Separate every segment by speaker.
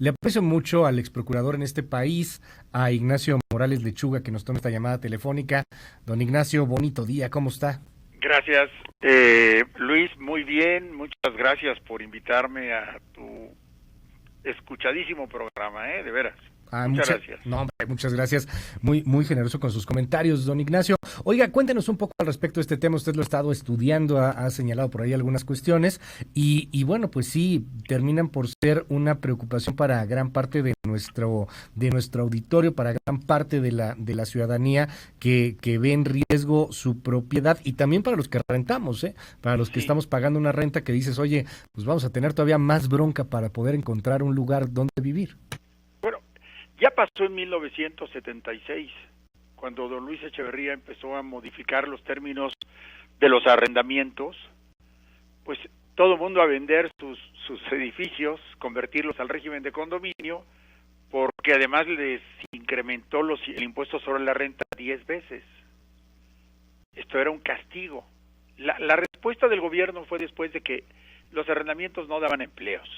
Speaker 1: Le aprecio mucho al ex procurador en este país, a Ignacio Morales Lechuga, que nos toma esta llamada telefónica. Don Ignacio, bonito día, ¿cómo está?
Speaker 2: Gracias, Luis, muy bien, muchas gracias por invitarme a tu escuchadísimo programa, de veras. Muchas gracias.
Speaker 1: No, hombre, muchas gracias. Muy generoso con sus comentarios, don Ignacio. Oiga, cuéntenos un poco al respecto de este tema. Usted lo ha estado estudiando, ha señalado por ahí algunas cuestiones y bueno, pues sí, terminan por ser una preocupación para gran parte de nuestro auditorio, para gran parte de la ciudadanía que ve en riesgo su propiedad y también para los que rentamos, para los que estamos pagando una renta que dices, oye, pues vamos a tener todavía más bronca para poder encontrar un lugar donde vivir.
Speaker 2: Ya pasó en 1976, cuando don Luis Echeverría empezó a modificar los términos de los arrendamientos, pues todo el mundo a vender sus edificios, convertirlos al régimen de condominio, porque además les incrementó el impuesto sobre la renta 10 veces. Esto era un castigo. La respuesta del gobierno fue después de que los arrendamientos no daban empleos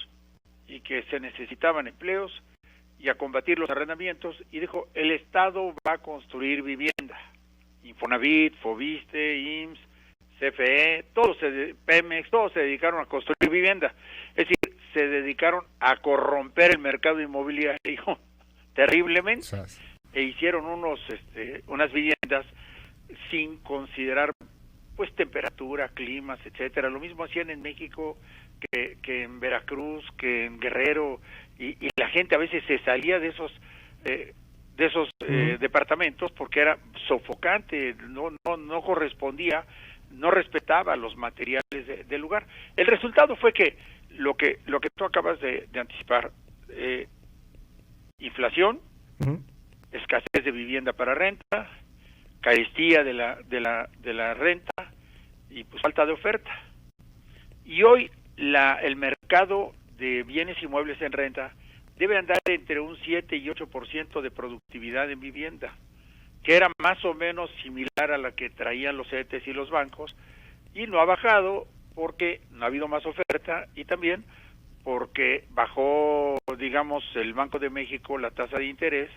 Speaker 2: y que se necesitaban empleos y a combatir los arrendamientos, y dijo, el Estado va a construir vivienda. Infonavit, Fobiste, IMSS, CFE, Pemex, todos se dedicaron a construir vivienda. Es decir, se dedicaron a corromper el mercado inmobiliario terriblemente, e hicieron unas viviendas sin considerar pues temperatura, climas, etcétera. Lo mismo hacían en México que en Veracruz, que en Guerrero, y la gente a veces se salía de esos departamentos porque era sofocante, no correspondía, no respetaba los materiales del lugar. El resultado fue que lo que tú acabas de anticipar, inflación, escasez de vivienda para renta, carestía de la renta y pues falta de oferta. Y hoy el mercado de bienes inmuebles en renta debe andar entre un 7 y 8% de productividad en vivienda, que era más o menos similar a la que traían los CETES y los bancos, y no ha bajado porque no ha habido más oferta y también porque bajó, digamos, el Banco de México la tasa de interés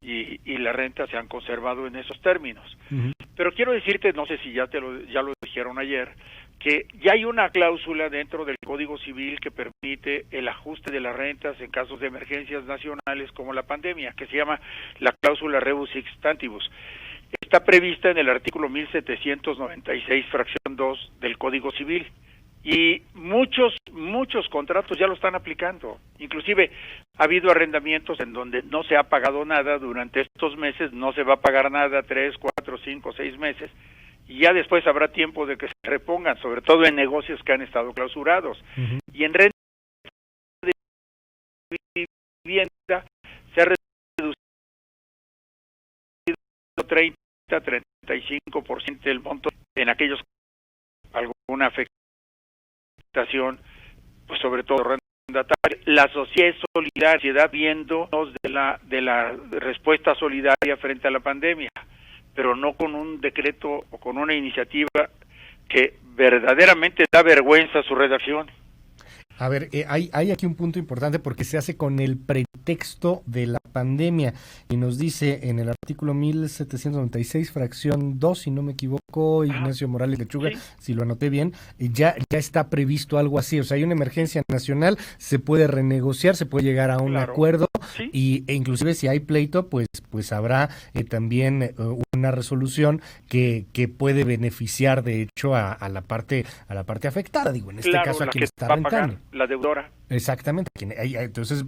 Speaker 2: y la renta se han conservado en esos términos. Pero quiero decirte, no sé si ya lo dijeron ayer, que ya hay una cláusula dentro del Código Civil que permite el ajuste de las rentas en casos de emergencias nacionales como la pandemia, que se llama la cláusula rebus sic stantibus. Está prevista en el artículo 1796, fracción 2 del Código Civil. Y muchos contratos ya lo están aplicando. Inclusive ha habido arrendamientos en donde no se ha pagado nada durante estos meses, no se va a pagar nada 3, 4, 5, 6 meses, y ya después habrá tiempo de que se repongan, sobre todo en negocios que han estado clausurados. Y en renta de vivienda se ha reducido 30-35% del monto en aquellos alguna afectación, pues sobre todo arrendataria. La sociedad es solidaria, viendo de la respuesta solidaria frente a la pandemia, pero no con un decreto o con una iniciativa que verdaderamente da vergüenza a su redacción.
Speaker 1: A ver, hay aquí un punto importante porque se hace con el pretexto de la pandemia y nos dice en el artículo 1796, fracción 2, si no me equivoco, Ignacio Morales Lechuga, si lo anoté bien, ya está previsto algo así, o sea, hay una emergencia nacional, se puede renegociar, se puede llegar a un acuerdo e inclusive si hay pleito, pues habrá también una resolución que puede beneficiar de hecho a la parte afectada, digo, en este caso a quien está rentando.
Speaker 2: La deudora.
Speaker 1: Exactamente. Entonces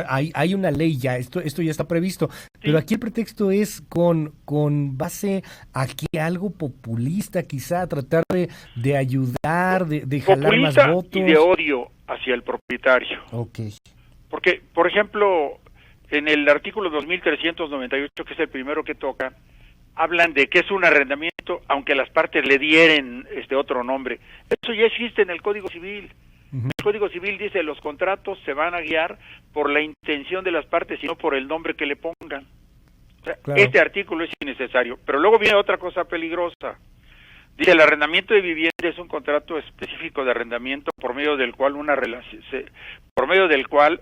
Speaker 1: hay una ley ya, esto ya está previsto, pero aquí el pretexto es con base a que algo populista, quizá tratar de ayudar, de jalar más votos.
Speaker 2: Y de odio hacia el propietario.
Speaker 1: Okay.
Speaker 2: Porque, por ejemplo, en el artículo 2398, que es el primero que toca, hablan de que es un arrendamiento, aunque las partes le dieren otro nombre. Eso ya existe en el Código Civil. El Código Civil dice los contratos se van a guiar por la intención de las partes y no por el nombre que le pongan. O sea, Este artículo es innecesario. Pero luego viene otra cosa peligrosa. Dice, el arrendamiento de vivienda es un contrato específico de arrendamiento por medio del cual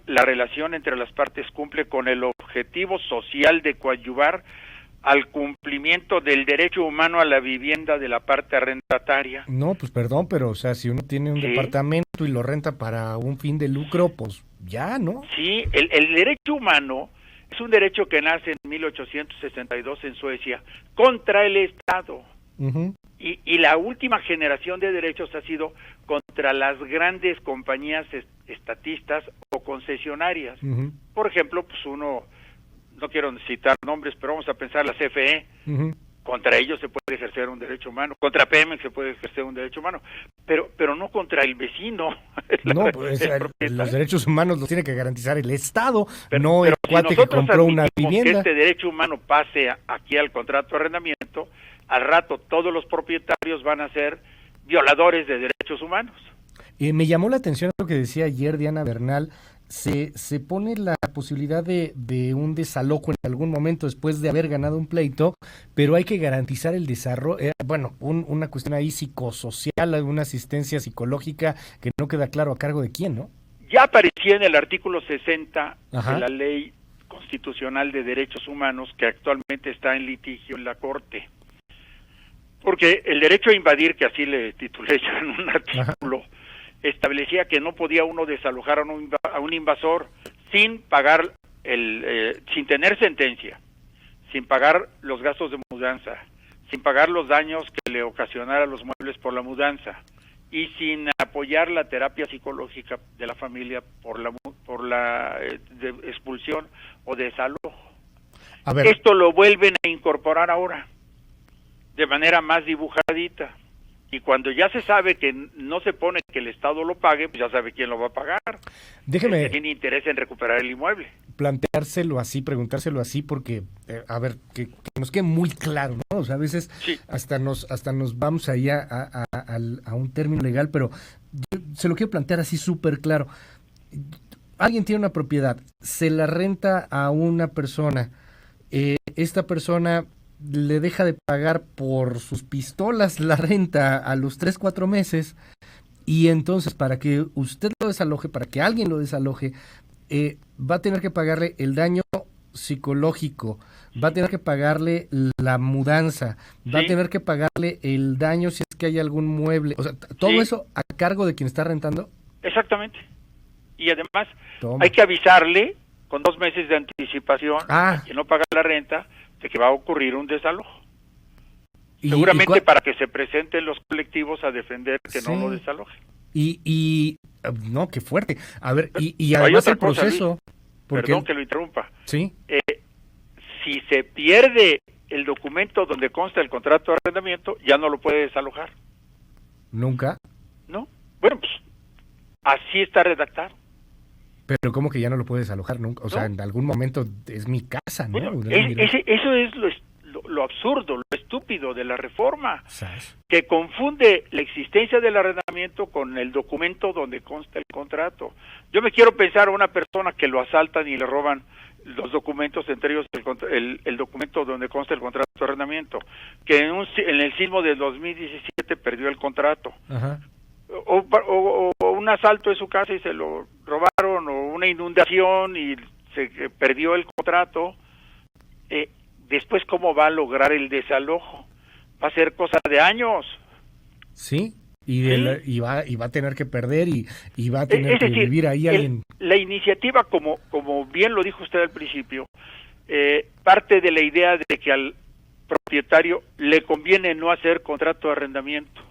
Speaker 2: la relación entre las partes cumple con el objetivo social de coadyuvar al cumplimiento del derecho humano a la vivienda de la parte arrendataria.
Speaker 1: No, pues perdón, pero o sea, si uno tiene un departamento y lo renta para un fin de lucro, pues ya, ¿no?
Speaker 2: Sí, el derecho humano es un derecho que nace en 1862 en Suecia contra el Estado.
Speaker 1: Uh-huh.
Speaker 2: Y la última generación de derechos ha sido contra las grandes compañías estatistas o concesionarias.
Speaker 1: Uh-huh.
Speaker 2: Por ejemplo, pues uno, no quiero citar nombres, pero vamos a pensar la CFE.
Speaker 1: Uh-huh.
Speaker 2: Contra ellos se puede ejercer un derecho humano, contra Pemex se puede ejercer un derecho humano, pero no contra el vecino.
Speaker 1: No, pues los derechos humanos los tiene que garantizar el Estado, no el cuate que compró una vivienda.
Speaker 2: Que este derecho humano pase aquí al contrato de arrendamiento, al rato todos los propietarios van a ser violadores de derechos humanos.
Speaker 1: Me llamó la atención lo que decía ayer Diana Bernal. Se pone la posibilidad de un desalojo en algún momento después de haber ganado un pleito, pero hay que garantizar el desarrollo, una cuestión ahí psicosocial, alguna asistencia psicológica que no queda claro a cargo de quién, ¿no?
Speaker 2: Ya aparecía en el artículo 60
Speaker 1: Ajá.
Speaker 2: de la Ley Constitucional de Derechos Humanos, que actualmente está en litigio en la Corte. Porque el derecho a invadir, que así le titulé yo en un artículo, ajá, establecía que no podía uno desalojar a un invasor sin pagar sin tener sentencia, sin pagar los gastos de mudanza, sin pagar los daños que le ocasionara los muebles por la mudanza y sin apoyar la terapia psicológica de la familia por la expulsión o desalojo.
Speaker 1: A ver.
Speaker 2: Esto lo vuelven a incorporar ahora de manera más dibujadita. Y cuando ya se sabe que no se pone que el Estado lo pague, pues ya sabe quién lo va a pagar.
Speaker 1: Déjeme.
Speaker 2: Tiene interés en recuperar el inmueble.
Speaker 1: Planteárselo así, preguntárselo así, porque, que nos quede muy claro, ¿no? O sea, a veces sí, hasta nos vamos ahí a un término legal, pero yo se lo quiero plantear así súper claro. Alguien tiene una propiedad, se la renta a una persona, esta persona le deja de pagar por sus pistolas la renta a los 3-4 meses, y entonces para que usted lo desaloje, para que alguien lo desaloje, va a tener que pagarle el daño psicológico, va a tener que pagarle la mudanza, va a tener que pagarle el daño si es que hay algún mueble, o sea, todo eso a cargo de quien está rentando.
Speaker 2: Exactamente. Y además hay que avisarle con 2 meses de anticipación a quien no paga la renta de que va a ocurrir un desalojo. Seguramente para que se presenten los colectivos a defender que no lo desalojen.
Speaker 1: No, qué fuerte. A ver, y además el proceso...
Speaker 2: Perdón que lo interrumpa.
Speaker 1: Sí.
Speaker 2: Si se pierde el documento donde consta el contrato de arrendamiento, ya no lo puede desalojar.
Speaker 1: ¿Nunca?
Speaker 2: No. Bueno, pues así está redactado.
Speaker 1: Pero ¿cómo que ya no lo puedes alojar nunca? O sea, en algún momento es mi casa, ¿no?
Speaker 2: Bueno, eso es lo absurdo, lo estúpido de la reforma,
Speaker 1: ¿sabes?
Speaker 2: Que confunde la existencia del arrendamiento con el documento donde consta el contrato. Yo me quiero pensar a una persona que lo asaltan y le roban los documentos, entre ellos el documento donde consta el contrato de arrendamiento, que en el sismo del 2017 perdió el contrato.
Speaker 1: Ajá.
Speaker 2: O un asalto en su casa y se lo robaron, o una inundación y se perdió el contrato. Después, ¿cómo va a lograr el desalojo? Va a ser cosa de años.
Speaker 1: Sí, y va a tener que perder y va a tener que vivir ahí alguien.
Speaker 2: La iniciativa, como bien lo dijo usted al principio, parte de la idea de que al propietario le conviene no hacer contrato de arrendamiento,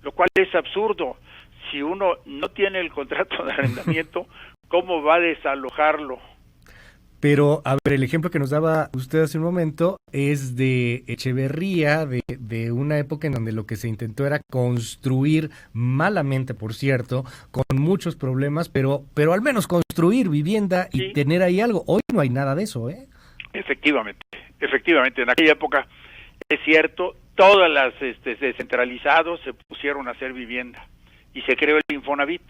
Speaker 2: lo cual es absurdo. Si uno no tiene el contrato de arrendamiento, ¿cómo va a desalojarlo?
Speaker 1: Pero, a ver, el ejemplo que nos daba usted hace un momento es de Echeverría, de una época en donde lo que se intentó era construir, malamente por cierto, con muchos problemas, pero al menos construir vivienda y tener ahí algo. Hoy no hay nada de eso, ¿eh? Efectivamente,
Speaker 2: en aquella época, es cierto, todas las descentralizados se pusieron a hacer vivienda y se creó el Infonavit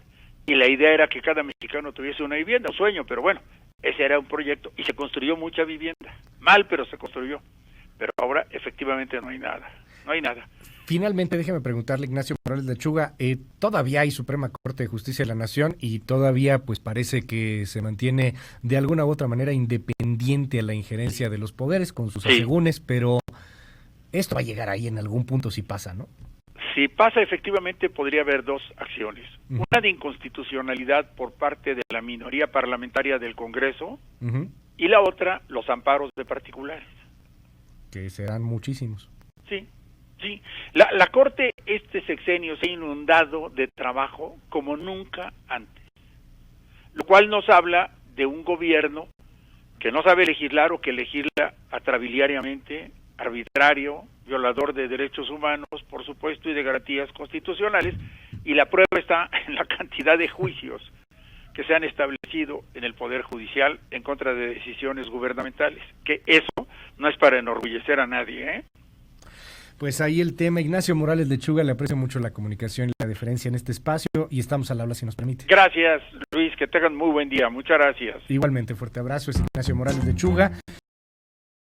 Speaker 2: y la idea era que cada mexicano tuviese una vivienda, un sueño, pero bueno, ese era un proyecto y se construyó mucha vivienda, mal, pero se construyó. Pero ahora efectivamente no hay nada.
Speaker 1: Finalmente, déjeme preguntarle, Ignacio Morales Lechuga, todavía hay Suprema Corte de Justicia de la Nación y todavía pues parece que se mantiene de alguna u otra manera independiente a la injerencia de los poderes con sus asegúnes, pero esto va a llegar ahí en algún punto si pasa, ¿no?
Speaker 2: Si pasa, efectivamente podría haber dos acciones. Una de inconstitucionalidad por parte de la minoría parlamentaria del Congreso y la otra, los amparos de particulares.
Speaker 1: Que serán muchísimos.
Speaker 2: Sí. La Corte este sexenio se ha inundado de trabajo como nunca antes, lo cual nos habla de un gobierno que no sabe legislar o que legisla atrabiliariamente, arbitrario, violador de derechos humanos, por supuesto, y de garantías constitucionales, y la prueba está en la cantidad de juicios que se han establecido en el Poder Judicial en contra de decisiones gubernamentales, que eso no es para enorgullecer a nadie, ¿eh?
Speaker 1: Pues ahí el tema. Ignacio Morales Lechuga, le aprecio mucho la comunicación y la deferencia en este espacio y estamos al habla si nos permite.
Speaker 2: Gracias, Luis, que tengan muy buen día. Muchas gracias.
Speaker 1: Igualmente, fuerte abrazo. Es Ignacio Morales Lechuga.